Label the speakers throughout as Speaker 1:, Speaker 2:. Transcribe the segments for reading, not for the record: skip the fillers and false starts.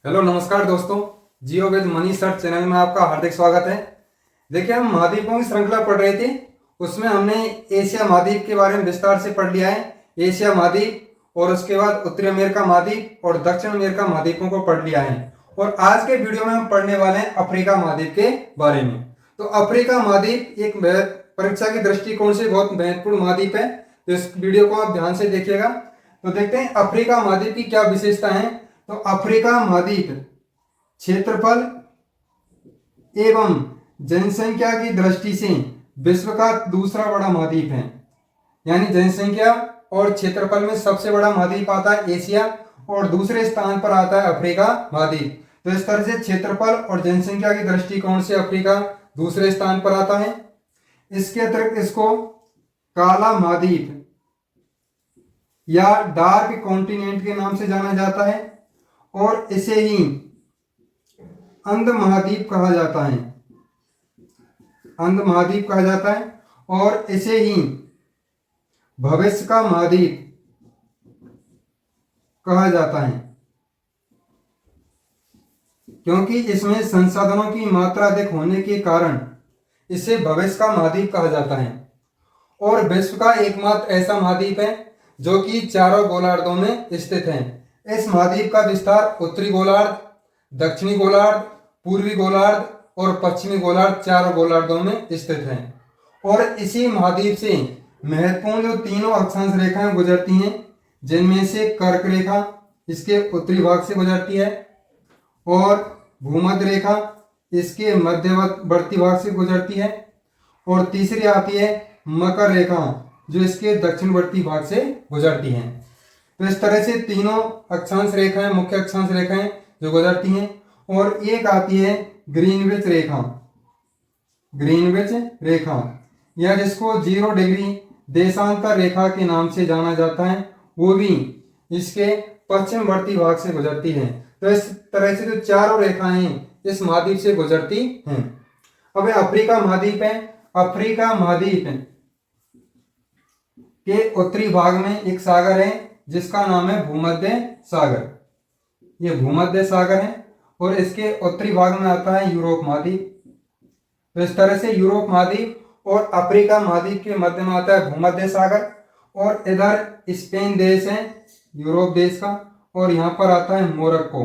Speaker 1: Hello नमस्कार दोस्तों। जियो with money search channel में आपका हार्दिक स्वागत है। देखिए, हम महाद्वीपों की श्रृंखला पढ़ रहे थे। उसमें हमने एशिया महाद्वीप के बारे में विस्तार से पढ़ लिया है। एशिया महाद्वीप और उसके बाद उत्तरी अमेरिका महाद्वीप और दक्षिण अमेरिका महाद्वीपों को पढ़ लिया है। और आज के वीडियो में हम पढ़ने वाले हैं अफ्रीका महाद्वीप के बारे में। तो अफ्रीका महाद्वीप एक परीक्षा के दृष्टिकोण से बहुत महत्वपूर्ण महाद्वीप है, तो इस वीडियो को आप ध्यान से देखिएगा। तो देखते हैं अफ्रीका महाद्वीप की क्या विशेषता है। तो अफ्रीका महाद्वीप क्षेत्रफल एवं जनसंख्या की दृष्टि से विश्व का दूसरा बड़ा महाद्वीप है। यानी जनसंख्या और क्षेत्रफल में सबसे बड़ा महाद्वीप आता है एशिया और दूसरे स्थान पर आता है अफ्रीका महाद्वीप। तो इस तरह से क्षेत्रफल और जनसंख्या की दृष्टिकोण से अफ्रीका दूसरे स्थान पर आता है। इसके अतिरिक्त इसको काला महाद्वीप या डार्क कॉन्टिनेंट के नाम से जाना जाता है और इसे ही अंध महाद्वीप कहा जाता है। अंध महाद्वीप कहा जाता है और इसे ही भविष्य का महाद्वीप कहा जाता है, क्योंकि इसमें संसाधनों की मात्रा अधिक होने के कारण इसे भविष्य का महाद्वीप कहा जाता है। और विश्व का एकमात्र ऐसा महाद्वीप है जो कि चारों गोलार्धों में स्थित है। इस महाद्वीप का विस्तार उत्तरी गोलार्ध, दक्षिणी गोलार्ध, पूर्वी गोलार्ध और पश्चिमी गोलार्ध चारों गोलार्धों में स्थित है। और इसी महाद्वीप से महत्वपूर्ण जो तीनों अक्षांश रेखाएं गुजरती हैं, जिनमें से कर्क रेखा इसके उत्तरी भाग से गुजरती है और भूमध्य रेखा इसके मध्यवर्ती भाग से गुजरती है और तीसरी आती है मकर रेखा जो इसके दक्षिणवर्ती भाग से गुजरती है। तो इस तरह से तीनों अक्षांश रेखाएं, मुख्य अक्षांश रेखाएं जो गुजरती हैं। और एक आती है ग्रीनविच रेखा। ग्रीनविच रेखा या जिसको 0 डिग्री देशांतर रेखा के नाम से जाना जाता है, वो भी इसके पश्चिमवर्ती भाग से गुजरती है। तो इस तरह से जो चारों रेखाएं इस महाद्वीप से गुजरती हैं। अब अफ्रीका महाद्वीप है। अफ्रीका महाद्वीप के उत्तरी भाग में एक सागर है जिसका नाम है भूमध्य सागर। ये भूमध्य सागर है और इसके उत्तरी भाग में आता है यूरोप महाद्वीप। तो इस तरह से यूरोप महाद्वीप और अफ्रीका महाद्वीप के मध्य में आता है भूमध्य सागर और इधर स्पेन देश है यूरोप देश का और यहाँ पर आता है मोरक्को।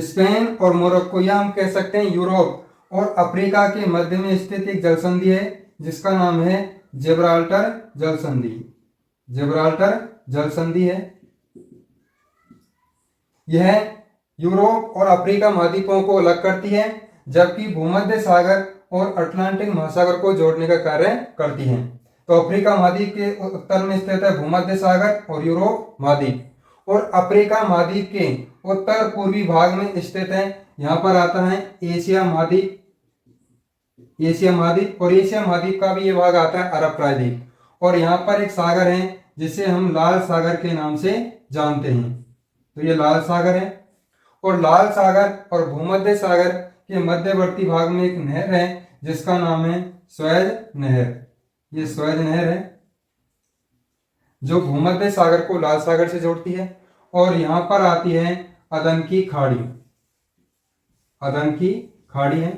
Speaker 1: स्पेन और मोरक्को या हम कह सकते हैं यूरोप और अफ्रीका के मध्य में स्थित एक जलसंधि है जिसका नाम है जिब्राल्टर जलसंधि। जिब्राल्टर जलसंधि है। यह यूरोप और अफ्रीका महाद्वीपों को अलग करती है, जबकि भूमध्य सागर और अटलांटिक महासागर को जोड़ने का कार्य करती है। तो अफ्रीका महाद्वीप के उत्तर में स्थित है भूमध्य सागर और यूरोप महाद्वीप और अफ्रीका महाद्वीप के उत्तर पूर्वी भाग में स्थित है। यहाँ पर आता है एशिया महाद्वीप। एशिया महाद्वीप और एशिया महाद्वीप का भी ये भाग आता है अरब प्रायद्वीप। और यहाँ पर एक सागर है जिसे हम लाल सागर के नाम से जानते हैं। तो ये लाल सागर है और लाल सागर और भूमध्य सागर के मध्यवर्ती भाग में एक नहर है जिसका नाम है स्वेज नहर। ये स्वेज नहर है जो भूमध्य सागर को लाल सागर से जोड़ती है। और यहाँ पर आती है अदन की खाड़ी। अदन की खाड़ी है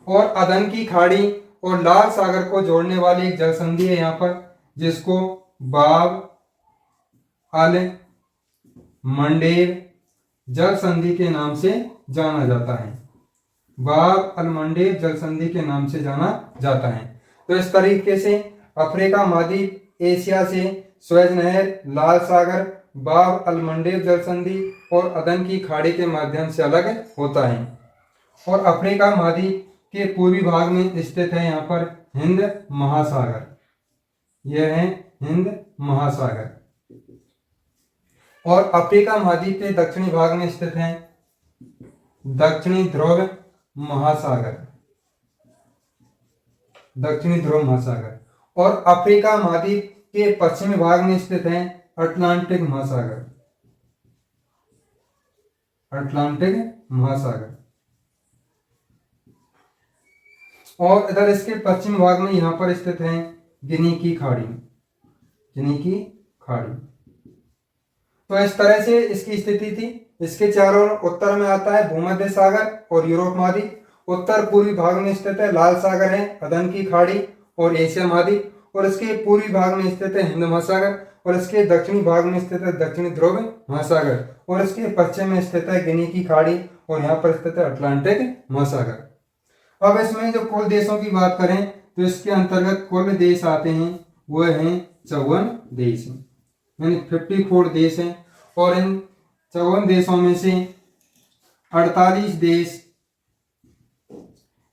Speaker 1: और अदन की खाड़ी और लाल सागर को जोड़ने वाली एक जलसंधि है यहाँ पर जिसको बाब अल मंडेब जल संधि के नाम से जाना जाता है। बाब अल मंडेब जल संधि के नाम से जाना जाता है। तो इस तरीके से अफ्रीका महाद्वीप एशिया से स्वेज नहर, लाल सागर, बाब अल मंडेब जल संधि और अदन की खाड़ी के माध्यम से अलग होता है। और अफ्रीका महाद्वीप के पूर्वी भाग में स्थित है यहाँ पर हिंद महासागर। यह है हिंद महासागर। और अफ्रीका महाद्वीप के दक्षिणी भाग में स्थित है दक्षिणी ध्रुव महासागर। दक्षिणी ध्रुव महासागर। और अफ्रीका महाद्वीप के पश्चिमी भाग में स्थित है अटलांटिक महासागर। अटलांटिक महासागर। और इधर इसके पश्चिम भाग में यहाँ पर स्थित है गिनी की खाड़ी। गिनी की खाड़ी। तो इस तरह से इसकी स्थिति थी। इसके चारों ओर उत्तर में आता है भूमध्य सागर और यूरोप महाद्वीप, उत्तर पूर्वी भाग में स्थित है लाल सागर है, अदन की खाड़ी और एशिया महाद्वीप, और इसके पूर्वी भाग में स्थित है हिंद महासागर, और इसके दक्षिणी भाग में स्थित है दक्षिणी ध्रुव महासागर, और इसके पश्चिम में स्थित है गिनी की खाड़ी, और यहाँ पर स्थित है अटलांटिक महासागर। अब इसमें जो कुल देशों की बात करें तो इसके अंतर्गत कुल देश आते हैं वो हैं 54 देश हैं, यानी 54 देश हैं। और इन 54 देशों में से 48 देश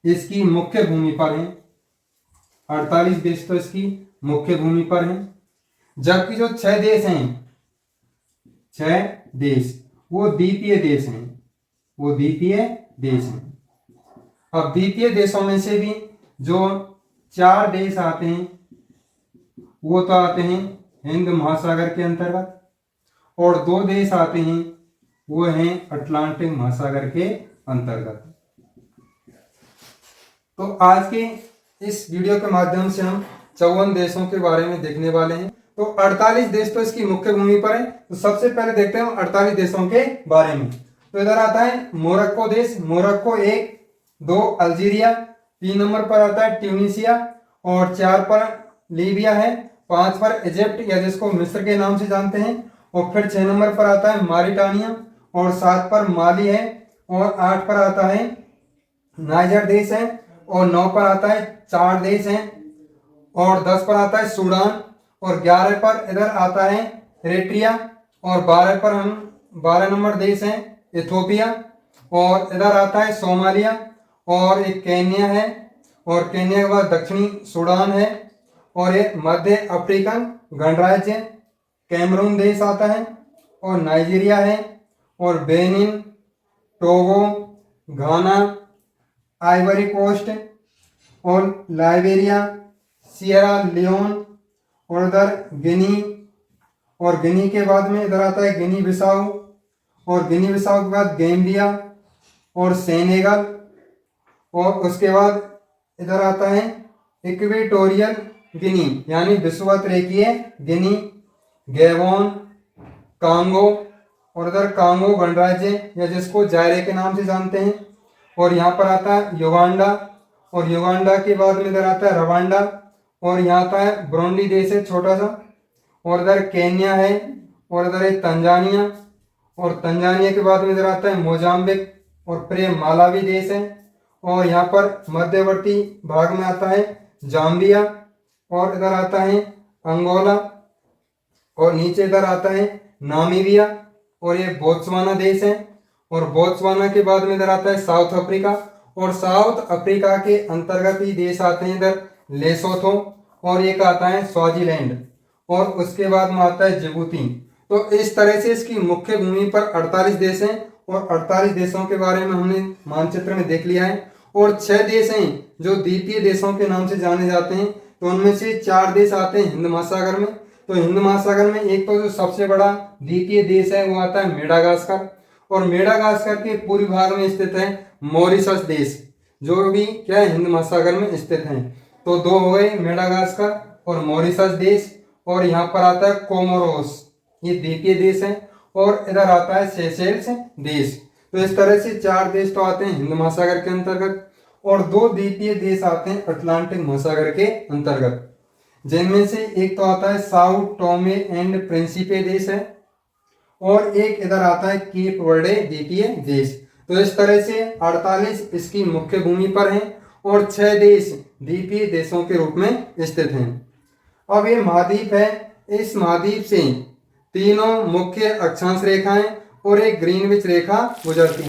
Speaker 1: इसकी मुख्य भूमि पर हैं, 48 देश तो इसकी मुख्य भूमि पर हैं, जबकि जो 6 देश हैं, 6 देश वो द्वीपीय देश हैं, वो द्वीपीय देश हैं। अब द्वीपीय देशों में से भी जो 4 देश आते हैं वो तो आते हैं हिंद महासागर के अंतर्गत, और 2 देश आते हैं वो हैं अटलांटिक महासागर के अंतर्गत। तो आज के इस वीडियो के माध्यम से हम 54 देशों के बारे में देखने वाले हैं। तो 48 देश तो इसकी मुख्य भूमि पर है। तो सबसे पहले देखते हैं 48 देशों के बारे में। तो इधर आता है मोरक्को देश, मोरक्को 1, 2 अल्जीरिया, 3 नंबर पर आता है ट्यूनीसिया, और 4 पर लीबिया है, 5 पर इजिप्ट या जिसको मिस्र के नाम से जानते हैं, और फिर 6 नंबर पर आता है मारिटानिया, और 7 पर माली है, और 8 पर आता है नाइजर देश है, और 9 पर आता है चाड देश है, और 10 पर आता है सूडान, और 11 पर इधर आता है एरिट्रिया, और 12 नंबर देश है इथोपिया, और इधर आता है सोमालिया, और एक केन्या है, और केन्या के बाद दक्षिणी सूडान है, और एक मध्य अफ्रीकन गणराज्य कैमरून देश आता है, और नाइजीरिया है, और बेनिन, टोगो, घाना, आइवरी कोस्ट, और लाइबेरिया, सियरा लियोन, और इधर गिनी, और गिनी के बाद में इधर आता है गिनी बिसाऊ, और गिनी बिसाऊ के बाद गैम्बिया और सेनेगल, और उसके बाद इधर आता है इक्वेटोरियल गिनी यानी विषुवत रेखीय गिनी, गैबोन, कांगो, और इधर कांगो गणराज्य या जिसको जायरे के नाम से जानते हैं, और यहाँ पर आता है युगांडा, और युगांडा के बाद में इधर आता है रवांडा, और यहाँ आता है ब्रुंडी देश है छोटा सा, और इधर केन्या है, और इधर है तंजानिया, और तंजानिया के बाद में इधर आता है मोजाम्बिक, और फिर मालावी देश है, और यहाँ पर मध्यवर्ती भाग में आता है जाम्बिया, और इधर आता है अंगोला, और नीचे इधर आता है नामीबिया, और ये बोत्सवाना देश है, और बोत्सवाना के बाद में इधर आता है साउथ अफ्रीका, और साउथ अफ्रीका के अंतर्गत ही देश आते हैं इधर लेसोथो, और एक आता है स्वाजीलैंड, और उसके बाद में आता है जिबूती। तो इस तरह से इसकी मुख्य भूमि पर 48 देश हैं, और 48 देशों के बारे में हमने मानचित्र में देख लिया है। और 6 देश हैं जो द्वीपीय देशों के नाम से जाने जाते हैं। तो उनमें से 4 देश आते हैं हिंद महासागर में। तो हिंद महासागर में एक तो जो सबसे बड़ा द्वीपीय देश है वो आता है मेडागास्कर, और मेडागास्कर के पूर्वी भाग में स्थित है मॉरिशस देश, जो भी क्या है हिंद महासागर में स्थित है। तो 2 हो गए मेडागास्कर और मॉरिशस देश, और यहाँ पर आता है कोमोरोस, ये द्वीपीय देश है, और इधर आता है सेशेल्स देश। तो इस तरह से 4 देश तो आते हैं हिंद महासागर के अंतर्गत, और 2 द्वीपीय देश आते हैं अटलांटिक महासागर के अंतर्गत, जिनमें से एक तो आता है साउ टोमे एंड प्रिंसिपे देश है, और एक इधर आता है केप वर्डे द्वीपीय देश। तो इस तरह से 48 इसकी मुख्य भूमि पर हैं, और 6 देश द्वीपीय देशों के रूप में स्थित हैं। अब ये महाद्वीप है, इस महाद्वीप से 3 मुख्य अक्षांश रेखाएं और एक ग्रीनविच रेखा गुजरती